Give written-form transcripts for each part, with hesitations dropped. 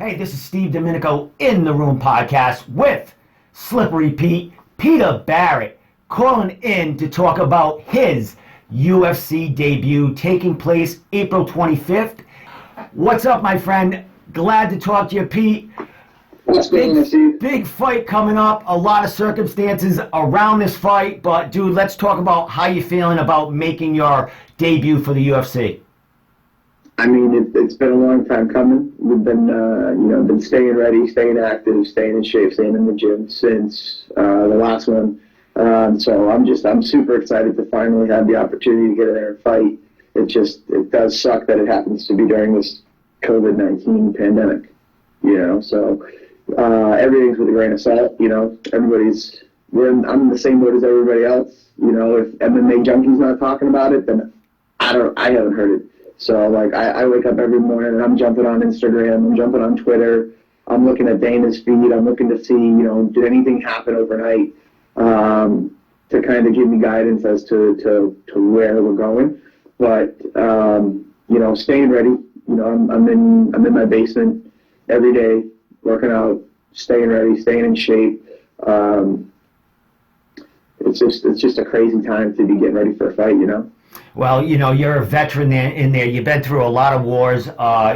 Hey, this is Steve Juniko in the Room podcast with Slippery Pete, Peter Barrett, calling in to talk about his UFC debut taking place April 25th. What's up, my friend? Glad to talk to you, Pete. What's going on, Steve? Big fight coming up. A lot of circumstances around this fight, but dude, let's talk about how you feeling about making your debut for the UFC. I mean, it's been a long time coming. We've been, been staying ready, staying active, staying in shape, staying in the gym since the last one. So I'm super excited to finally have the opportunity to get in there and fight. It does suck that it happens to be during this COVID-19 pandemic, so everything's with a grain of salt, I'm in the same boat as everybody else. If MMA Junkie's not talking about it, then I haven't heard it. So, I wake up every morning and I'm jumping on Instagram, I'm jumping on Twitter, I'm looking at Dana's feed, I'm looking to see, did anything happen overnight to kind of give me guidance as to where we're going. But, staying ready, I'm in my basement every day, working out, staying ready, staying in shape. It's just a crazy time to be getting ready for a fight, Well, you're a veteran in there. You've been through a lot of wars.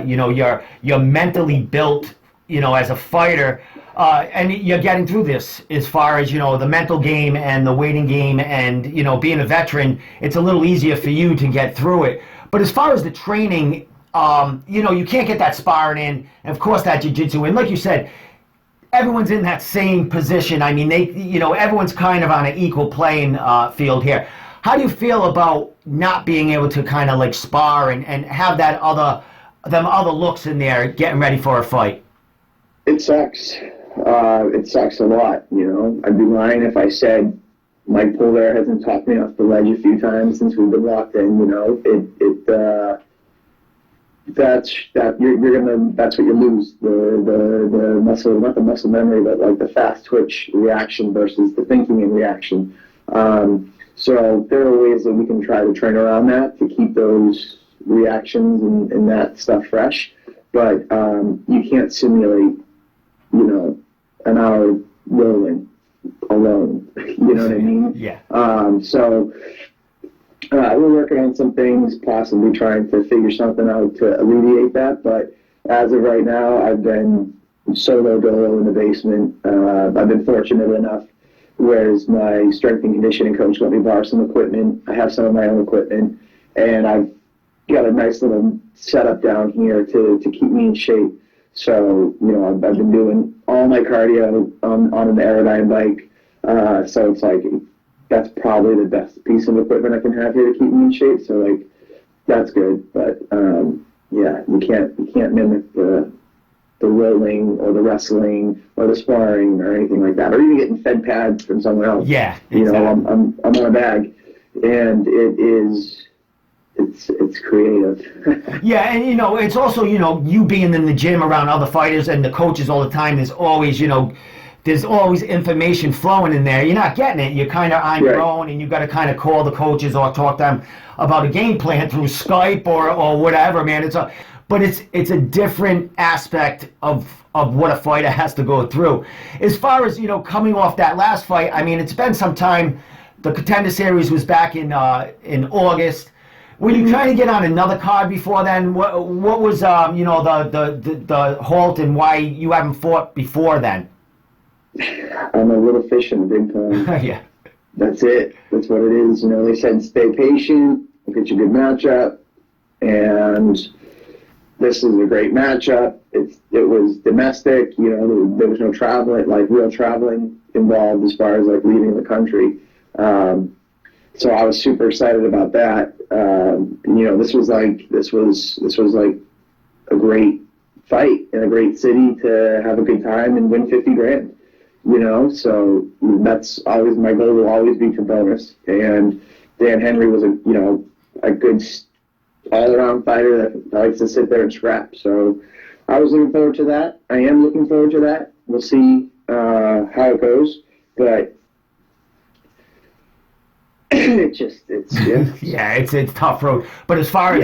You're mentally built, as a fighter, and you're getting through this as far as, the mental game and the waiting game and, being a veteran, it's a little easier for you to get through it. But as far as the training, you can't get that sparring in, and of course that jiu-jitsu. And like you said, everyone's in that same position. I mean, everyone's kind of on an equal playing field here. How do you feel about not being able to kind of like spar and have them other looks in there getting ready for a fight? It sucks. It sucks a lot, I'd be lying if I said Mike Polder hasn't talked me off the ledge a few times since we've been locked in, that's what you lose, the muscle, not the muscle memory, but like the fast twitch reaction versus the thinking and reaction. So there are ways that we can try to train around that to keep those reactions and that stuff fresh. But you can't simulate, an hour rolling alone. You know what I mean? Yeah. So we're working on some things, possibly trying to figure something out to alleviate that. But as of right now, I've been solo dolo in the basement. I've been fortunate enough. Whereas my strength and conditioning coach let me borrow some equipment. I have some of my own equipment, and I've got a nice little setup down here to keep me in shape. So, I've been doing all my cardio on an Aerodyne bike. So it's like, that's probably the best piece of equipment I can have here to keep me in shape. So, that's good. But, you can't mimic the rolling or the wrestling or the sparring or anything like that, or even getting fed pads from someone else. Yeah, exactly. I'm on a bag, and it's creative. Yeah, and it's also you being in the gym around other fighters and the coaches all the time. There's always information flowing in there. You're not getting it. You're kind of on your own, and you got to kind of call the coaches or talk to them about a game plan through Skype or whatever, man. But it's a different aspect of what a fighter has to go through. As far as, coming off that last fight, I mean, it's been some time. The Contender Series was back in August. Were you trying to get on another card before then? What was, the halt and why you haven't fought before then? I'm a little fish in a big pond. Yeah. That's it. That's what it is. They said stay patient, we'll get you a good matchup, and this is a great matchup. It was domestic, there was no traveling, real traveling involved as far as leaving the country. So I was super excited about that. This was like a great fight in a great city to have a good time and win $50,000. So that's always my goal. Will always be to bonus. And Dan Henry was a good all-around fighter that likes to sit there and scrap. So I was looking forward to that. I am looking forward to that. We'll see how it goes. But Yeah, it's tough road. But as far as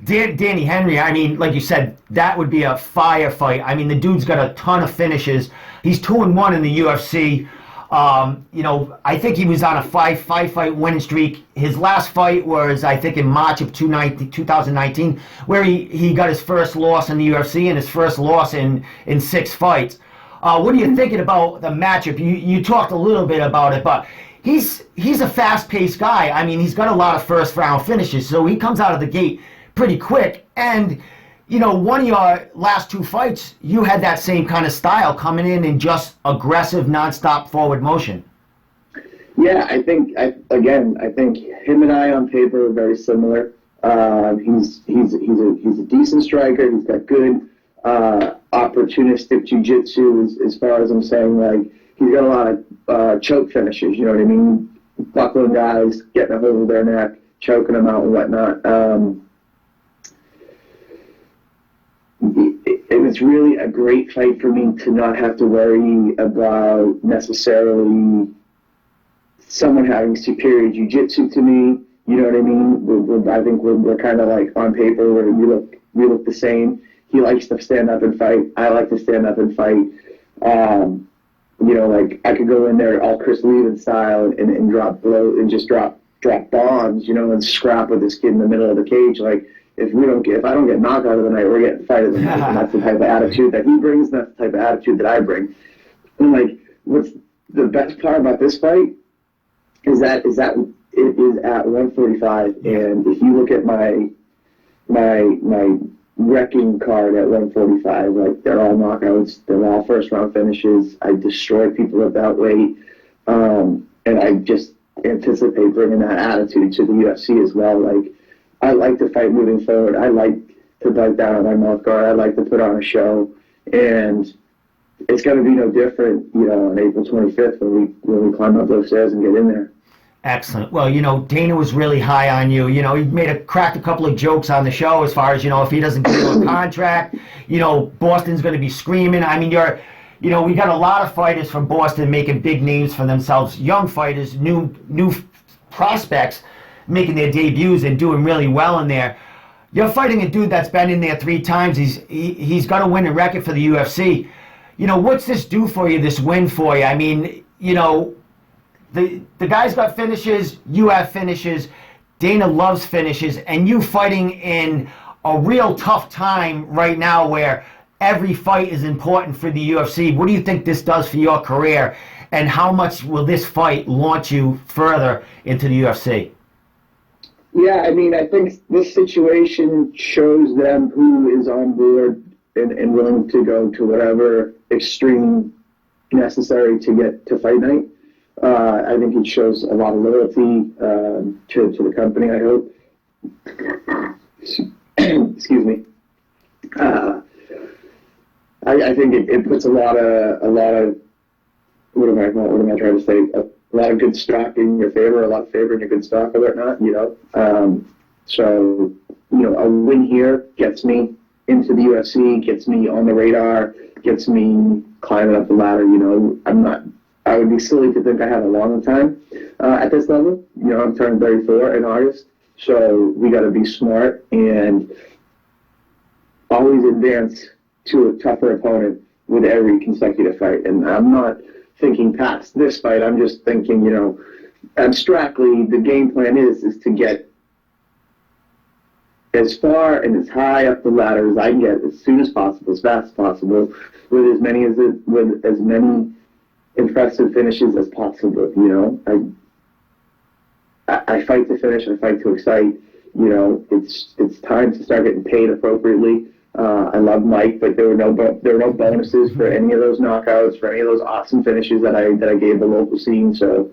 Danny Henry, I mean, like you said, that would be a firefight. I mean, the dude's got a ton of finishes. He's 2-1 in the UFC. I think he was on a five-fight winning streak. His last fight was, I think, in March of 2019, where he got his first loss in the UFC and his first loss in 6 fights. What are you thinking about the matchup? You talked a little bit about it, but he's a fast-paced guy. I mean, he's got a lot of first-round finishes, so he comes out of the gate pretty quick. And one of your last 2 fights, you had that same kind of style coming in and just aggressive, nonstop forward motion. Yeah, I think him and I on paper are very similar. He's a decent striker. He's got good opportunistic jiu-jitsu as far as I'm saying. Like, he's got a lot of choke finishes, you know what I mean? Buckling guys, getting a hold of their neck, choking them out and whatnot. It was really a great fight for me to not have to worry about necessarily someone having superior jiu-jitsu to me. You know what I mean? I think we're kind of like on paper where we look the same. He likes to stand up and fight. I like to stand up and fight. Like I could go in there all Chris Levin style and drop bombs, and scrap with this kid in the middle of the cage. Like, if I don't get knocked out of the night, we're getting fight of the night. And that's the type of attitude that he brings. And that's the type of attitude that I bring. And like, what's the best part about this fight is that it is at 145. And if you look at my wrecking card at 145, like, they're all knockouts. They're all first round finishes. I destroy people at that weight. And I just anticipate bringing that attitude to the UFC as well. Like, I like to fight moving forward. I like to bite down on my mouth guard. I like to put on a show, and it's going to be no different, on April 25th when we climb up those stairs and get in there. Excellent. Well, Dana was really high on you. He cracked a couple of jokes on the show as far as, if he doesn't get you a contract, Boston's going to be screaming. I mean, we got a lot of fighters from Boston making big names for themselves, young fighters, new prospects, making their debuts and doing really well in there. You're fighting a dude that's been in there 3 times. He's got to win a record for the UFC. What's this do for you, this win for you? I mean, the guy's got finishes, you have finishes, Dana loves finishes, and you fighting in a real tough time right now where every fight is important for the UFC. What do you think this does for your career, and how much will this fight launch you further into the UFC? Yeah, I mean, I think this situation shows them who is on board and willing to go to whatever extreme necessary to get to fight night. I think it shows a lot of loyalty to the company, I hope. Excuse me. I think it puts a lot of what am I trying to say? A lot of good stock in your favor, a lot of favor in your good stock or whatnot, So, a win here gets me into the UFC, gets me on the radar, gets me climbing up the ladder. I would be silly to think I have a long time at this level. I'm turning 34 in August, so we got to be smart and always advance to a tougher opponent with every consecutive fight. And I'm not thinking past this fight. I'm just thinking, abstractly, the game plan is to get as far and as high up the ladder as I can get as soon as possible, as fast as possible, with as many impressive finishes as possible. I fight to finish. I fight to excite. It's time to start getting paid appropriately. I love Mike, but there were no bonuses for any of those knockouts, for any of those awesome finishes that I gave the local scene. So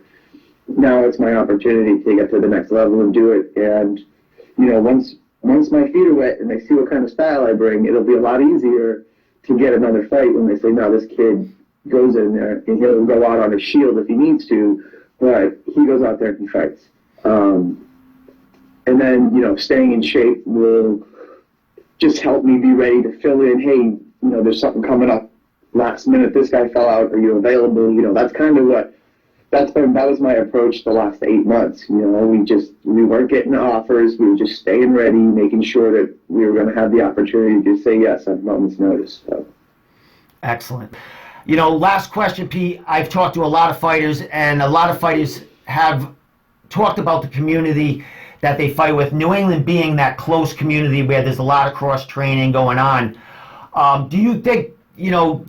now it's my opportunity to get to the next level and do it. And once my feet are wet and they see what kind of style I bring, it'll be a lot easier to get another fight when they say, no, this kid goes in there and he'll go out on a shield if he needs to, but he goes out there and he fights. And then, staying in shape will just help me be ready to fill in, hey, there's something coming up last minute, this guy fell out, are you available? That's kind of what that was my approach the last 8 months. You know, we weren't getting offers. We were just staying ready, making sure that we were going to have the opportunity to say yes at a moment's notice. So. Excellent. You know, last question, Pete. I've talked to a lot of fighters, and a lot of fighters have talked about the community that they fight with. New England being that close community where there's a lot of cross training going on. Do you think, you know,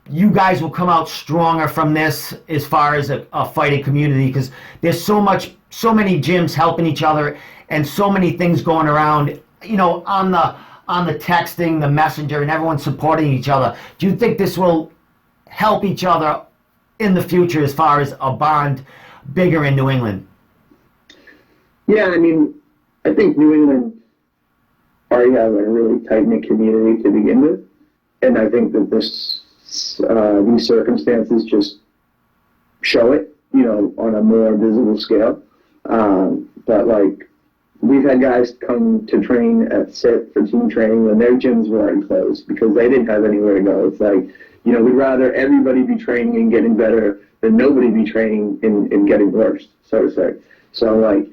you guys will come out stronger from this as far as a fighting community? Because there's so many gyms helping each other, and so many things going around, you know, on the texting, the messenger, and everyone supporting each other. Do you think this will help each other in the future as far as a bond bigger in New England? Yeah, I mean, I think New England already has a really tight-knit community to begin with, and I think that these circumstances just show it, you know, on a more visible scale. But like, we've had guys come to train at SIT for team training when their gyms were already closed because they didn't have anywhere to go. It's like, you know, we'd rather everybody be training and getting better than nobody be training and getting worse, so to say. So like,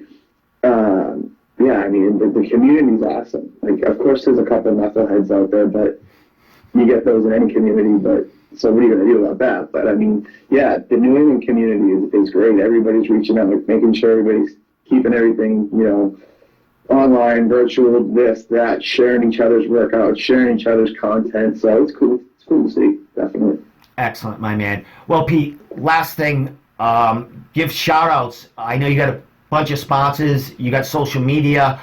yeah, I mean, the community's awesome. Like, of course, there's a couple of knuckleheads out there, but you get those in any community. But so what are you going to do about that? But I mean, yeah, the New England community is great. Everybody's reaching out, making sure everybody's keeping everything, you know, online, virtual, this, that, sharing each other's workouts, sharing each other's content. So it's cool. It's cool to see, definitely. Excellent, my man. Well, Pete, last thing, give shout outs. I know you got a bunch of sponsors, you got social media.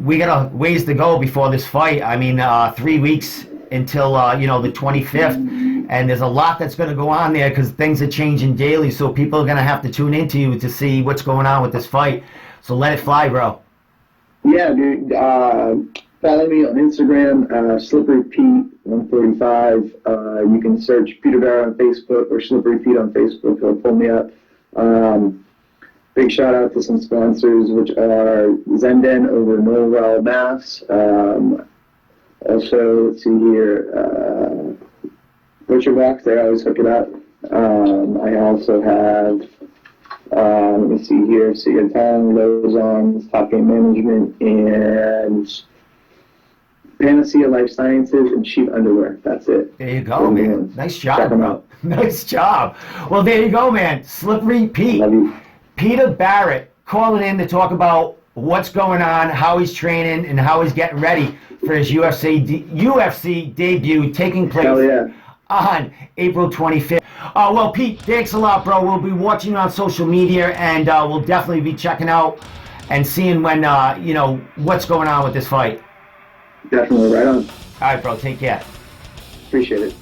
We got a ways to go before this fight. I mean, 3 weeks until, you know, the 25th. And there's a lot that's going to go on there because things are changing daily. So people are going to have to tune into you to see what's going on with this fight. So let it fly, bro. Yeah, dude. Follow me on Instagram, slipperypete145. You can search Peter Barrett on Facebook or Slippery Pete on Facebook. It'll pull me up. Big shout out to some sponsors, which are Zenden over in Norwell, Mass. Also, let's see here, Butcher Box, they always hook it up. I also have, let me see here, Sityodtong, Lauzon, Top Game Management, and Panacea Life Sciences and Cheap Underwear. That's it. There you go, man. Nice job, bro. Nice job. Well, there you go, man. Slippery Pete. Love you. Peter Barrett calling in to talk about what's going on, how he's training, and how he's getting ready for his UFC debut taking place on April 25th. Well, Pete, thanks a lot, bro. We'll be watching you on social media, and we'll definitely be checking out and seeing when, you know, what's going on with this fight. Definitely, right on. All right, bro. Take care. Appreciate it.